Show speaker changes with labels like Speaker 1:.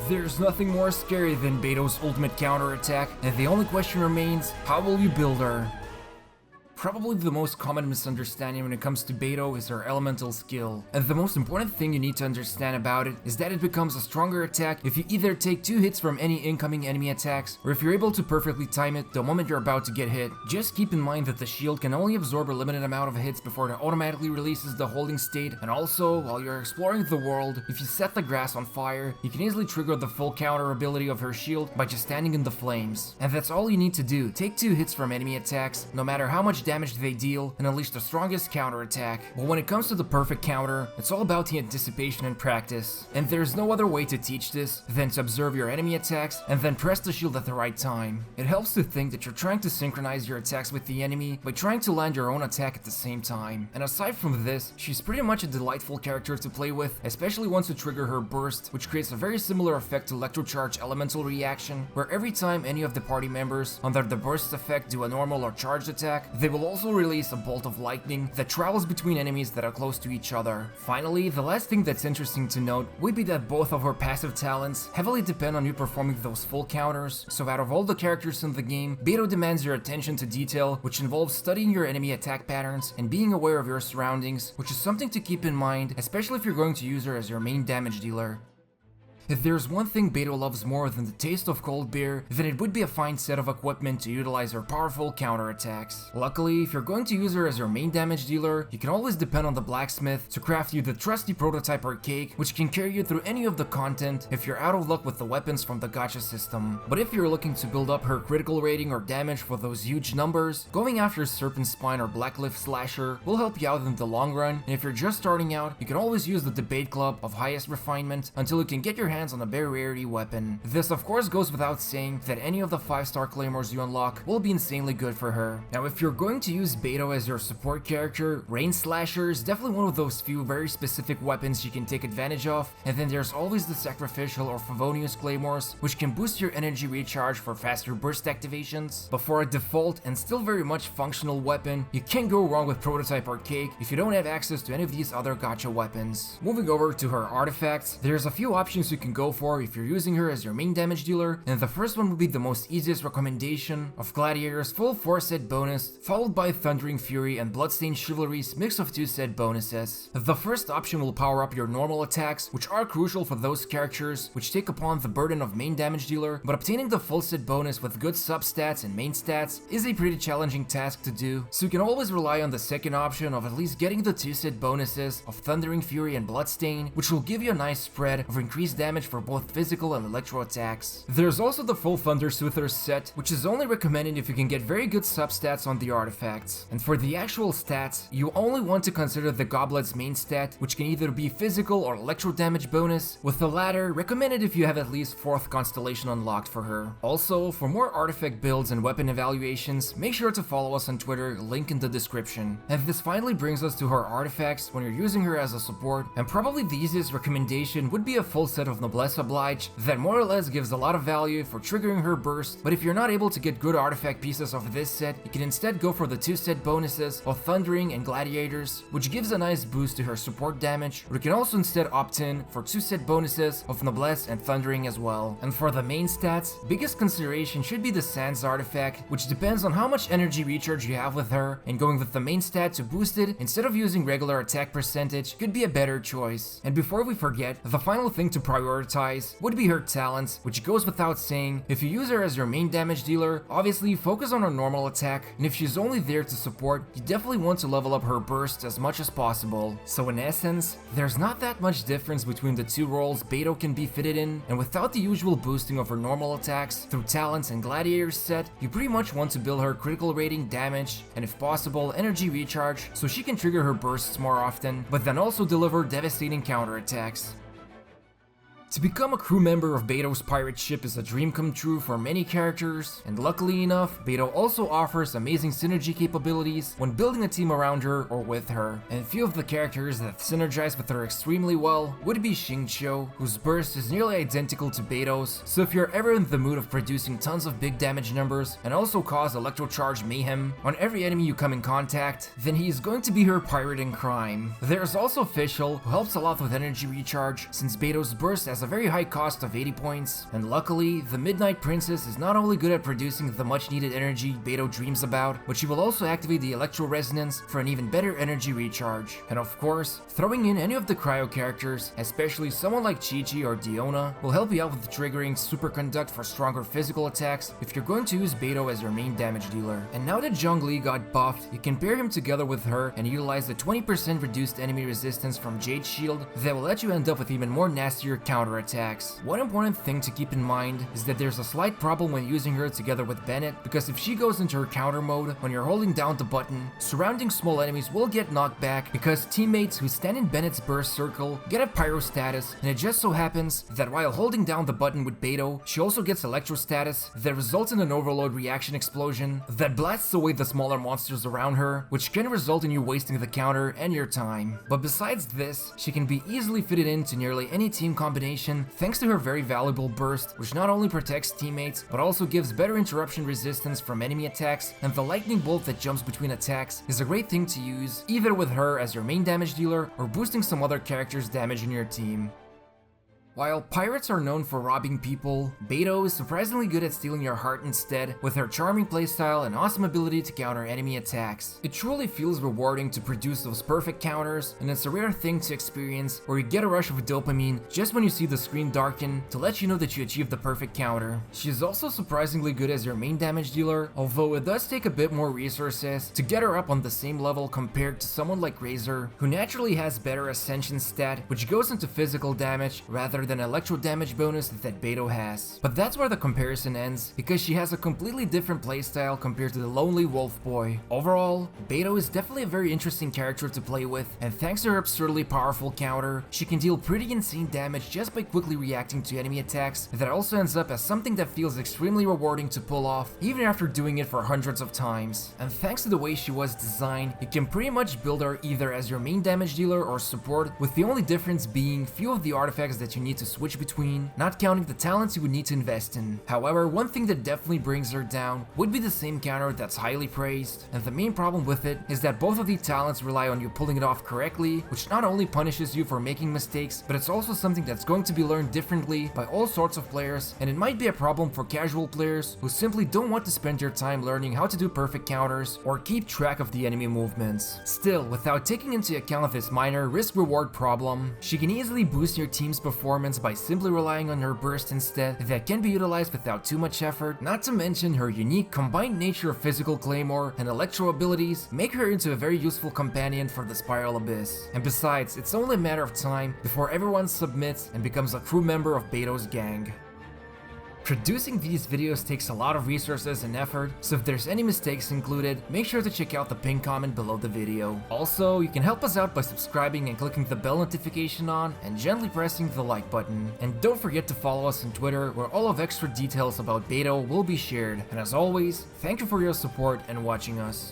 Speaker 1: There's nothing more scary than Beidou's ultimate counterattack, and the only question remains, how will you build her? Probably the most common misunderstanding when it comes to Beidou is her elemental skill, and the most important thing you need to understand about it is that it becomes a stronger attack if you either take 2 hits from any incoming enemy attacks, or if you're able to perfectly time it the moment you're about to get hit. Just keep in mind that the shield can only absorb a limited amount of hits before it automatically releases the holding state, and also, while you're exploring the world, if you set the grass on fire, you can easily trigger the full counter ability of her shield by just standing in the flames. And that's all you need to do, take 2 hits from enemy attacks, no matter how much damage they deal, and unleash the strongest counter attack. But when it comes to the perfect counter, it's all about the anticipation and practice. And there's no other way to teach this than to observe your enemy attacks and then press the shield at the right time. It helps to think that you're trying to synchronize your attacks with the enemy by trying to land your own attack at the same time. And aside from this, she's pretty much a delightful character to play with, especially once you trigger her burst, which creates a very similar effect to Electrocharge Elemental Reaction, where every time any of the party members under the burst effect do a normal or charged attack, they will also release a bolt of lightning that travels between enemies that are close to each other. Finally, the last thing that's interesting to note would be that both of her passive talents heavily depend on you performing those full counters, so out of all the characters in the game, Beidou demands your attention to detail, which involves studying your enemy attack patterns and being aware of your surroundings, which is something to keep in mind, especially if you're going to use her as your main damage dealer. If there's one thing Beidou loves more than the taste of cold beer, then it would be a fine set of equipment to utilize her powerful counterattacks. Luckily, if you're going to use her as your main damage dealer, you can always depend on the blacksmith to craft you the trusty prototyper cake, which can carry you through any of the content if you're out of luck with the weapons from the gacha system. But if you're looking to build up her critical rating or damage for those huge numbers, going after Serpent Spine or Blacklift Slasher will help you out in the long run, and if you're just starting out, you can always use the Debate Club of highest refinement until you can get your hands on a very rarity weapon. This of course goes without saying that any of the 5-star claymores you unlock will be insanely good for her. Now if you're going to use Beidou as your support character, Rain Slasher is definitely one of those few very specific weapons you can take advantage of, and then there's always the Sacrificial or Favonius claymores, which can boost your energy recharge for faster burst activations. But for a default and still very much functional weapon, you can't go wrong with Prototype or Cake if you don't have access to any of these other gacha weapons. Moving over to her artifacts, there's a few options you can go for if you're using her as your main damage dealer, and the first one would be the most easiest recommendation of Gladiator's full 4-set bonus, followed by Thundering Fury and Bloodstained Chivalry's mix of 2-set bonuses. The first option will power up your normal attacks, which are crucial for those characters which take upon the burden of main damage dealer, but obtaining the full set bonus with good substats and main stats is a pretty challenging task to do, so you can always rely on the second option of at least getting the 2-set bonuses of Thundering Fury and Bloodstain, which will give you a nice spread of increased damage for both physical and electro attacks. There's also the full Thunder Soother set, which is only recommended if you can get very good substats on the artifacts. And for the actual stats, you only want to consider the Goblet's main stat, which can either be physical or electro damage bonus, with the latter recommended if you have at least 4th constellation unlocked for her. Also, for more artifact builds and weapon evaluations, make sure to follow us on Twitter, link in the description. And this finally brings us to her artifacts when you're using her as a support, and probably the easiest recommendation would be a full set of Noblesse Oblige that more or less gives a lot of value for triggering her burst, but if you're not able to get good artifact pieces of this set, you can instead go for the 2-set bonuses of Thundering and Gladiators, which gives a nice boost to her support damage, or you can also instead opt in for 2-set bonuses of Noblesse and Thundering as well. And for the main stats, biggest consideration should be the Sands artifact, which depends on how much energy recharge you have with her, and going with the main stat to boost it instead of using regular attack percentage could be a better choice. And before we forget, the final thing to prioritize would be her talents, which goes without saying. If you use her as your main damage dealer, obviously focus on her normal attack, and if she's only there to support, you definitely want to level up her burst as much as possible. So in essence, there's not that much difference between the two roles Beidou can be fitted in, and without the usual boosting of her normal attacks through talents and gladiators set, you pretty much want to build her critical rating, damage, and if possible energy recharge so she can trigger her bursts more often, but then also deliver devastating counterattacks. To become a crew member of Beidou's pirate ship is a dream come true for many characters, and luckily enough, Beidou also offers amazing synergy capabilities when building a team around her or with her. And a few of the characters that synergize with her extremely well would be Xingqiu, whose burst is nearly identical to Beidou's, so if you're ever in the mood of producing tons of big damage numbers and also cause electrocharge mayhem on every enemy you come in contact, then he is going to be her pirate in crime. There's also Fischl, who helps a lot with energy recharge, since Beidou's burst has has a very high cost of 80 points, and luckily, the Midnight Princess is not only good at producing the much needed energy Beidou dreams about, but she will also activate the Electro Resonance for an even better energy recharge. And of course, throwing in any of the cryo characters, especially someone like Chi-Chi or Diona, will help you out with triggering Superconduct for stronger physical attacks if you're going to use Beidou as your main damage dealer. And now that Zhongli got buffed, you can pair him together with her and utilize the 20% reduced enemy resistance from Jade Shield that will let you end up with even more nastier counterattacks. One important thing to keep in mind is that there's a slight problem when using her together with Bennett, because if she goes into her counter mode when you're holding down the button, surrounding small enemies will get knocked back because teammates who stand in Bennett's burst circle get a pyro status, and it just so happens that while holding down the button with Beidou, she also gets electro status that results in an overload reaction explosion that blasts away the smaller monsters around her, which can result in you wasting the counter and your time. But besides this, she can be easily fitted into nearly any team combination thanks to her very valuable burst, which not only protects teammates but also gives better interruption resistance from enemy attacks, and the lightning bolt that jumps between attacks is a great thing to use either with her as your main damage dealer or boosting some other character's damage in your team. While pirates are known for robbing people, Beidou is surprisingly good at stealing your heart instead, with her charming playstyle and awesome ability to counter enemy attacks. It truly feels rewarding to produce those perfect counters, and it's a rare thing to experience where you get a rush of dopamine just when you see the screen darken to let you know that you achieved the perfect counter. She is also surprisingly good as your main damage dealer, although it does take a bit more resources to get her up on the same level compared to someone like Razor, who naturally has better Ascension stat, which goes into physical damage rather than electro damage bonus that Beidou has. But that's where the comparison ends, because she has a completely different playstyle compared to the lonely wolf boy. Overall, Beidou is definitely a very interesting character to play with, and thanks to her absurdly powerful counter, she can deal pretty insane damage just by quickly reacting to enemy attacks that also ends up as something that feels extremely rewarding to pull off, even after doing it for hundreds of times. And thanks to the way she was designed, you can pretty much build her either as your main damage dealer or support, with the only difference being few of the artifacts that you need to switch between, not counting the talents you would need to invest in. However, one thing that definitely brings her down would be the same counter that's highly praised, and the main problem with it is that both of the talents rely on you pulling it off correctly, which not only punishes you for making mistakes, but it's also something that's going to be learned differently by all sorts of players, and it might be a problem for casual players who simply don't want to spend their time learning how to do perfect counters or keep track of the enemy movements. Still, without taking into account this minor risk-reward problem, she can easily boost your team's performance by simply relying on her burst instead that can be utilized without too much effort, not to mention her unique combined nature of physical claymore and electro abilities make her into a very useful companion for the Spiral Abyss. And besides, it's only a matter of time before everyone submits and becomes a crew member of Beidou's gang. Producing these videos takes a lot of resources and effort, so if there's any mistakes included, make sure to check out the pinned comment below the video. Also, you can help us out by subscribing and clicking the bell notification on, and gently pressing the like button. And don't forget to follow us on Twitter, where all of extra details about Beidou will be shared. And as always, thank you for your support and watching us.